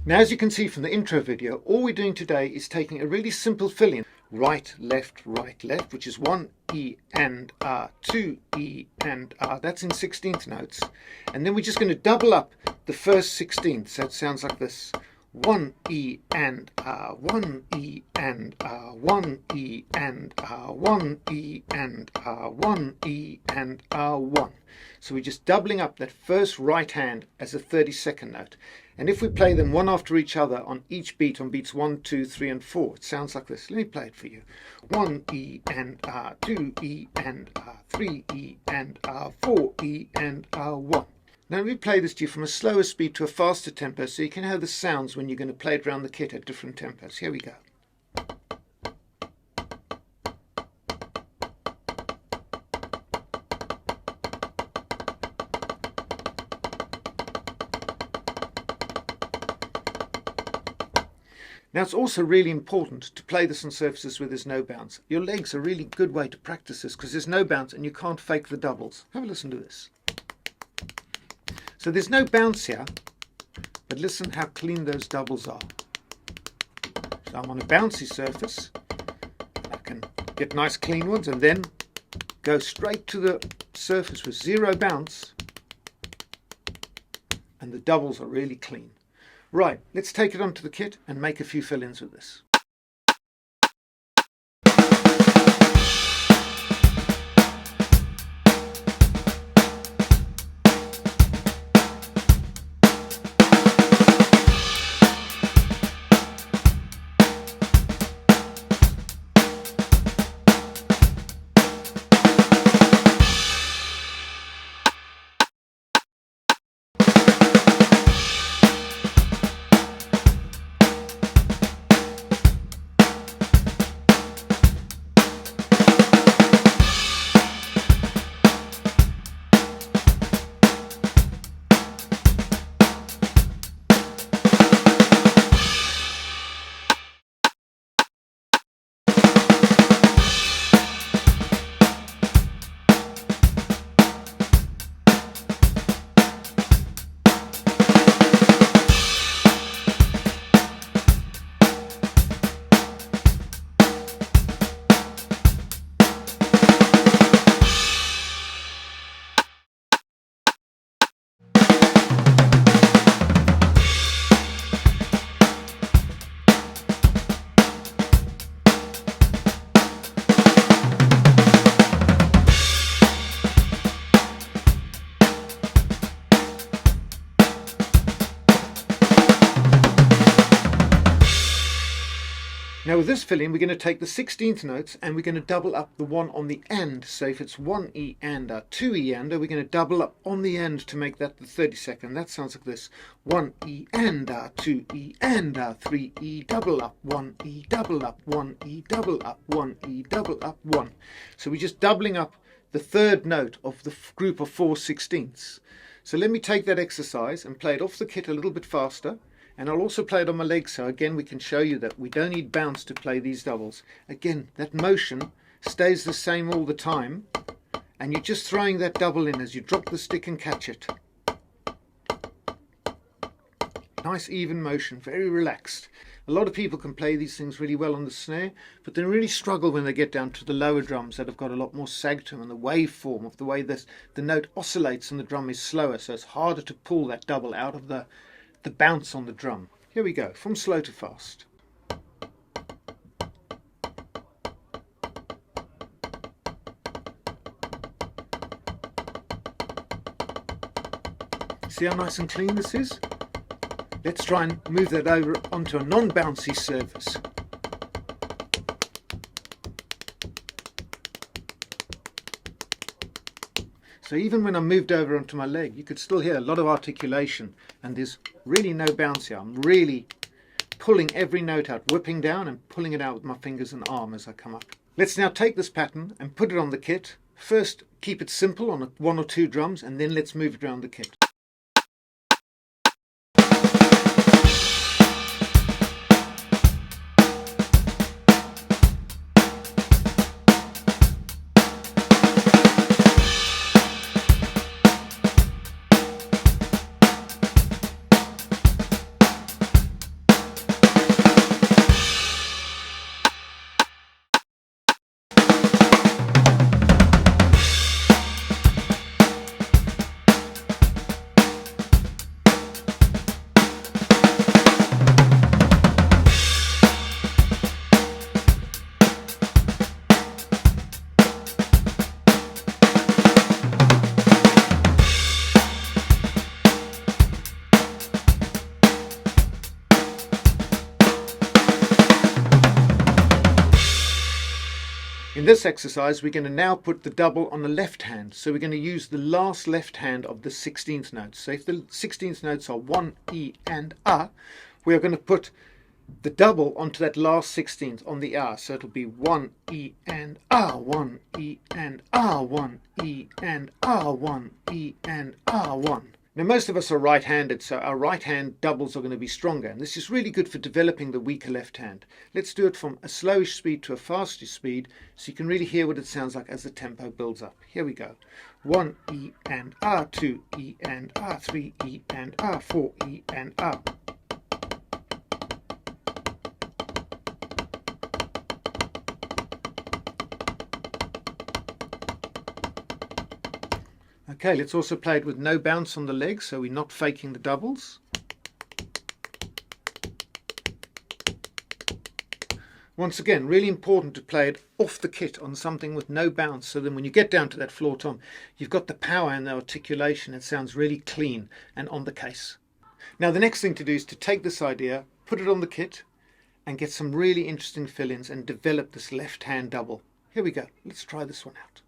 Now, as you can see from the intro video, all we're doing today is taking a really simple fill-in. Right, left, which is 1 E and R, 2 E and R. That's in 16th notes. And then we're just going to double up the first 16th. So it sounds like this. 1 E and R, 1 E and R, 1 E and R, 1 E and R, 1 E and R, 1. So we're just doubling up that first right hand as a 32nd note. And if we play them one after each other on each beat, on beats 1, 2, 3 and 4, it sounds like this. Let me play it for you. 1 E and R, 2 E and R, 3 E and R, 4 E and R, 1. Now let me play this to you from a slower speed to a faster tempo so you can hear the sounds when you're going to play it around the kit at different tempos. Here we go. Now it's also really important to play this on surfaces where there's no bounce. Your legs are a really good way to practice this because there's no bounce and you can't fake the doubles. Have a listen to this. So there's no bounce here, but listen how clean those doubles are. So I'm on a bouncy surface. I can get nice clean ones and then go straight to the surface with zero bounce, and the doubles are really clean. Right, let's take it onto the kit and make a few fill-ins with this. Now with this fill-in, we're going to take the 16th notes and we're going to double up the one on the end. So if it's 1 E and R, 2 E and R, we're going to double up on the end to make that the 32nd. That sounds like this. 1 E and R, 2 E and R, 3 E double up, 1 E double up, 1 E double up, 1 E double up, 1. So we're just doubling up the third note of the group of 4 16ths. So let me take that exercise and play it off the kit a little bit faster. And I'll also play it on my legs, so again we can show you that we don't need bounce to play these doubles. Again, that motion stays the same all the time, and you're just throwing that double in as you drop the stick and catch it. Nice even motion, very relaxed. A lot of people can play these things really well on the snare, but they really struggle when they get down to the lower drums that have got a lot more sag to them, and the waveform of the way the note oscillates on the drum is slower, so it's harder to pull that double out of the bounce on the drum. Here we go, from slow to fast. See how nice and clean this is? Let's try and move that over onto a non-bouncy surface. So even when I moved over onto my leg, you could still hear a lot of articulation, and there's really no bounce here. I'm really pulling every note out, whipping down and pulling it out with my fingers and arm as I come up. Let's now take this pattern and put it on the kit. First, keep it simple on 1 or 2 drums, and then let's move it around the kit. this exercise, we're going to now put the double on the left hand. So we're going to use the last left hand of the 16th notes. So if the 16th notes are 1, E and A, we are going to put the double onto that last 16th on the A. So it'll be 1, E and A, 1, E and A, 1, E and A, 1, E and A, 1. Now most of us are right-handed, so our right hand doubles are going to be stronger, and this is really good for developing the weaker left hand. Let's do it from a slowish speed to a faster speed so you can really hear what it sounds like as the tempo builds up. Here we go. 1 E and A, 2 E and A, 3 E and A, 4 E and A. Okay, let's also play it with no bounce on the legs, so we're not faking the doubles. Once again, really important to play it off the kit on something with no bounce, so then when you get down to that floor tom, you've got the power and the articulation. It sounds really clean and on the case. Now the next thing to do is to take this idea, put it on the kit, and get some really interesting fill-ins and develop this left hand double. Here we go, let's try this one out.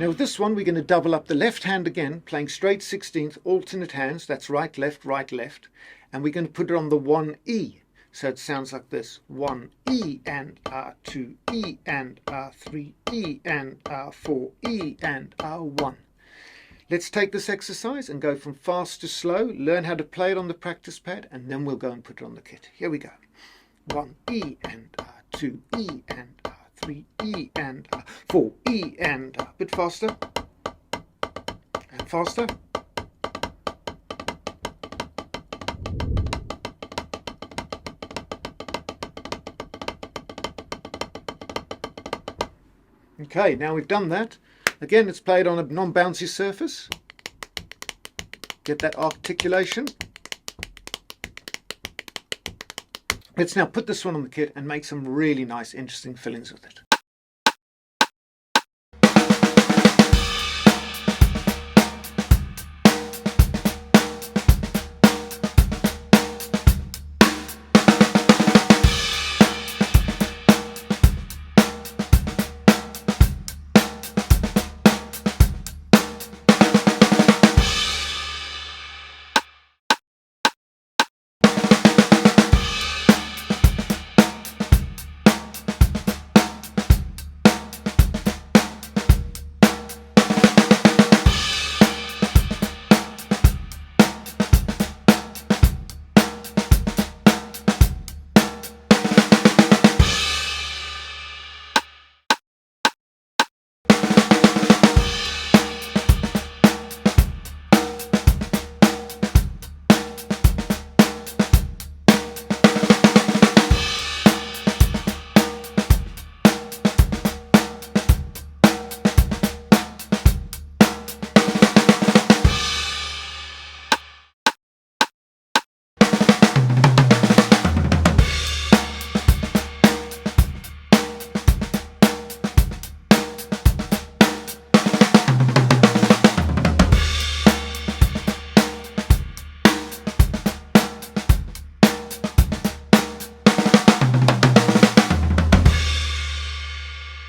Now with this one, we're going to double up the left hand again, playing straight 16th, alternate hands. That's right, left, and we're going to put it on the 1 E. So it sounds like this: 1 E and A, 2 E and A, 3 E and A, 4 E and A, 1. Let's take this exercise and go from fast to slow, learn how to play it on the practice pad, and then we'll go and put it on the kit. Here we go. 1 E and A, 2 E and A, 3 E and A, 4 E and A. A bit faster and faster. Okay, now we've done that. Again, let's play it on a non-bouncy surface. Get that articulation. Let's now put this one on the kit and make some really nice, interesting fill-ins with it.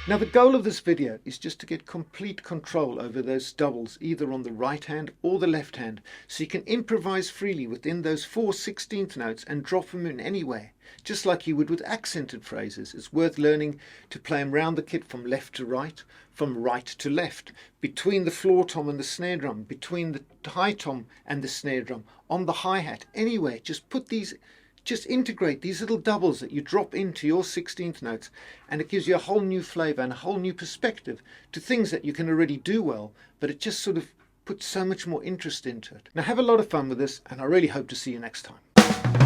Now the goal of this video is just to get complete control over those doubles, either on the right hand or the left hand, so you can improvise freely within those 4 16th notes and drop them in anywhere, just like you would with accented phrases. It's worth learning to play them round the kit from left to right, from right to left, between the floor tom and the snare drum, between the high tom and the snare drum, on the hi-hat, anywhere. Just integrate these little doubles that you drop into your 16th notes, and it gives you a whole new flavour and a whole new perspective to things that you can already do well, but it just sort of puts so much more interest into it. Now have a lot of fun with this, and I really hope to see you next time.